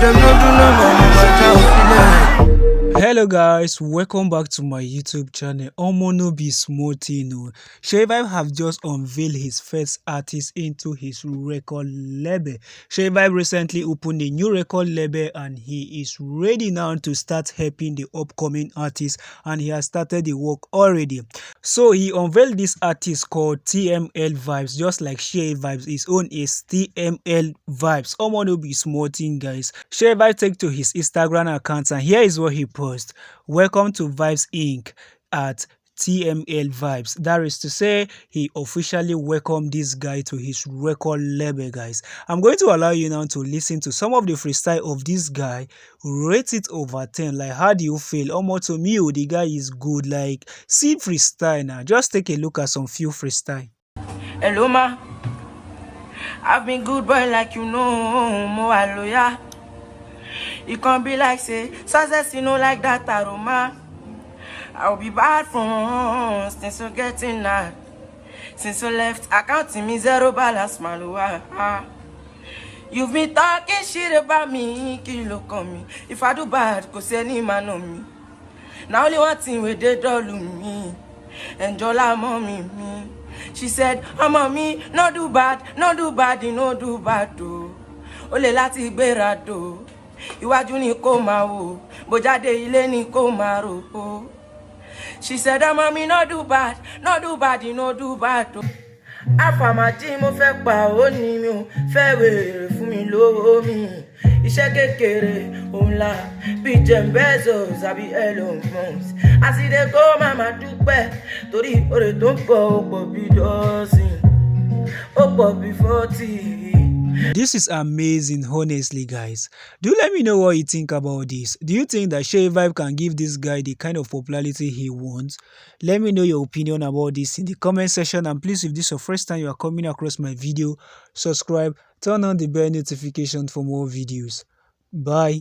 them no do no more, my child feeling. Hello guys, welcome back to my YouTube channel. Omo no be small thing o. Seyi Vibez have just unveiled his first artist into his record label. Seyi Vibez recently opened a new record label and he is ready now to start helping the upcoming artists, and he has started the work already. So he unveiled this artist called TML Vibes, just like Seyi Vibez. His own is TML Vibes. Omo no be small thing, guys. Seyi Vibez take to his Instagram account and here is what he posted. Welcome to Vibes Inc. at TML Vibes. That is to say, he officially welcomed this guy to his record label, guys. I'm going to allow you now to listen to some of the freestyle of this guy. Rate it over 10. Like, how do you feel? Almost to me, the guy is good. Like, see freestyle now. Just take a look at some few freestyle. Hello, ma. I've been good boy like you know, more lawyer. It can't be like say, success, like that aroma. I'll be bad from since you're getting that. Since you left, accounting me zero balance, malua. You've been talking shit about me, kill look on me. If I do bad, cause any man on me. Now only one thing with they do me. Enjoy la mommy me. She said, oh mommy, no do bad, no do bad, no do bad do. Ole lati berado. Iwájú ni kó máa wò, bó jáde ilé ni kó máa rò. She said, oh mommy, no do bad, no do bad, no do bad. Àfàmàjì mo fẹ́ pa ó ní mi ò fẹ́ wèrè fún mi lówó mi. Iṣẹ́ kékeré òun la bí Jeff Bezos àbí Elon Musk. As e dey go mama dúpẹ́ torí oore tó ń bọ̀ ó pọ̀ bí dọ́sìn, ó pọ̀ bí 40. This is amazing, honestly, guys. Do let me know what you think about this. Do you think that Seyi Vibez can give this guy the kind of popularity he wants? Let me know your opinion about this in the comment section, and please, if this is your first time you are coming across my video, subscribe, turn on the bell notification for more videos. Bye.